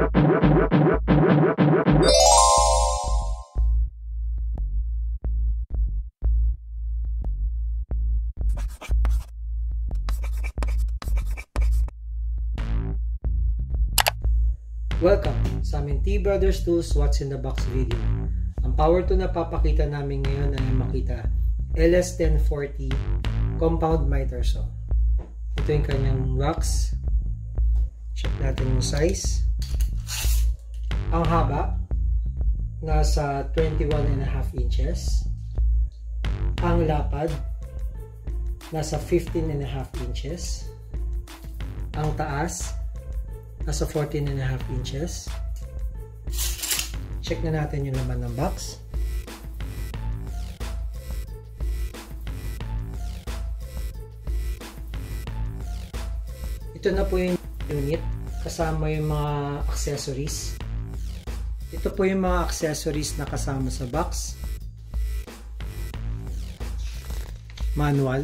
Welcome sa aming T Brothers Tools What's in the Box video. Ang power tool na papakita namin ngayon ay makita LS1040 compound miter saw. Ito yung kanyang wax. Check natin yung size. Ang haba nasa 21.5 inches. Ang lapad nasa 15.5 inches. Ang taas nasa 14.5 inches. Check na natin yung laman ng box. Ito na po yung unit kasama yung mga accessories. Ito po yung mga accessories na kasama sa box. Manual.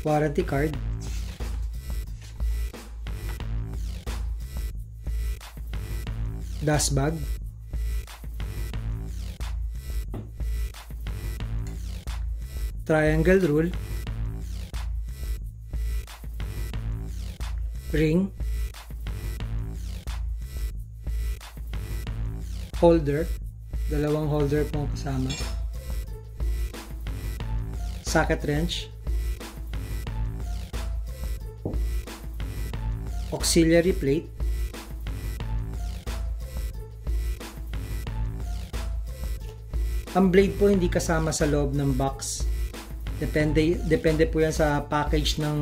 Warranty card, dust bag, triangle rule, ring, holder, dalawang holder pong kasama, socket wrench, auxiliary plate, ang blade po hindi kasama sa loob ng box. Depende po yan sa package ng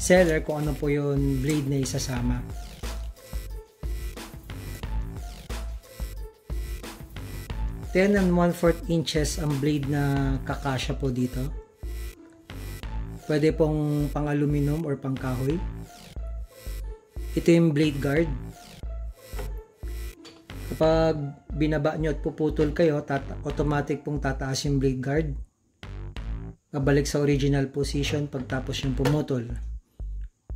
seller kung ano po yung blade na isasama. Ten and 1/4 inches ang blade na kakasya po dito. Pwede pong pang aluminum or pang kahoy. Ito yung blade guard. Kapag binaba nyo at puputol kayo, automatic pong tataas yung blade guard. Babalik sa original position pagtapos yung pumutol.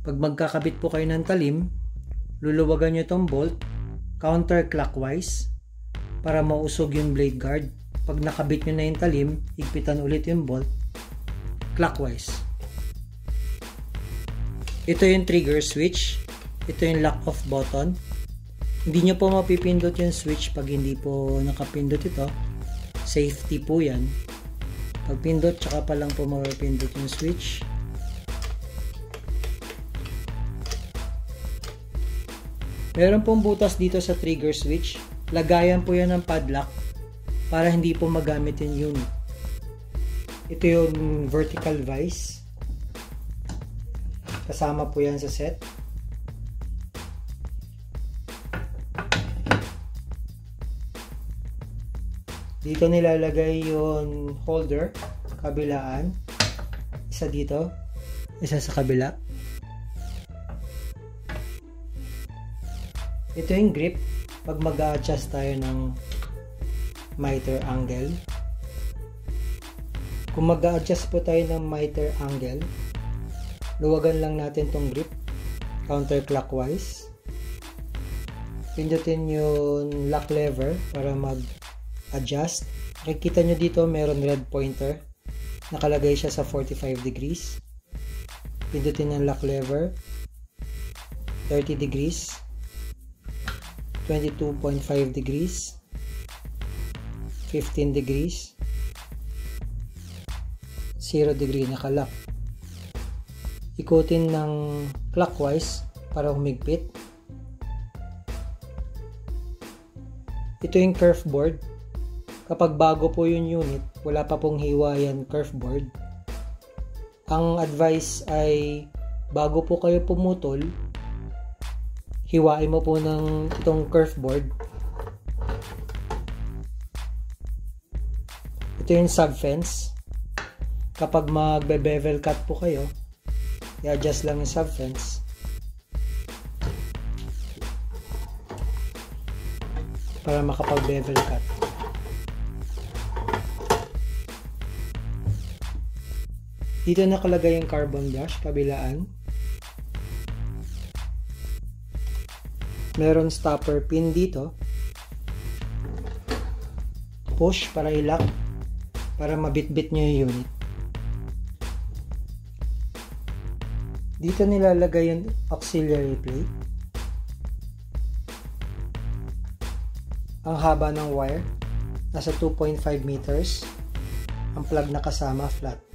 Pag magkakabit po kayo ng talim, luluwagan nyo itong bolt counterclockwise para mausog yung blade guard. Pag nakabit nyo na yung talim, higpitan ulit yung bolt clockwise. Ito yung trigger switch. Ito yung lock off button. Hindi nyo po mapipindot yung switch pag hindi po nakapindot ito. Safety po yan. Pag pindot, tsaka pa lang po mapipindot yung switch. Meron pong butas dito sa trigger switch. Lagayan po yan ng padlock para hindi po magamit yung unit. Ito yung vertical vise. Kasama po yan sa set. Dito nilalagay yung holder, kabilaan. Isa dito, isa sa kabila. Ito yung grip pag mag-a-adjust tayo ng miter angle. Kung mag-a-adjust po tayo ng miter angle, luwagan lang natin tong grip counterclockwise. Pindutin yung lock lever para mag-adjust. Makikita nyo dito meron red pointer. Nakalagay siya sa 45 degrees. Pindutin yung lock lever. 30 degrees. 22.5 degrees. 15 degrees. 0 degree nakalock. Ikutin ng clockwise para humigpit. Ito yung curve board. Kapag bago po yung unit, wala pa pong hiwayan curve board. Ang advice ay bago po kayo pumutol, hiwain mo po ng itong curve board. Ito yung sub fence. Kapag magbe-bevel cut po kayo, i-adjust lang yung sub fence. Para makapag-bevel cut. Dito nakalagay yung carbon brush, kabilaan. Meron stopper pin dito. Push para i-lock, para mabitbit nyo yung unit. Dito nilalagay yung auxiliary plate. Ang haba ng wire, nasa 2.5 meters. Ang plug na kasama, flat.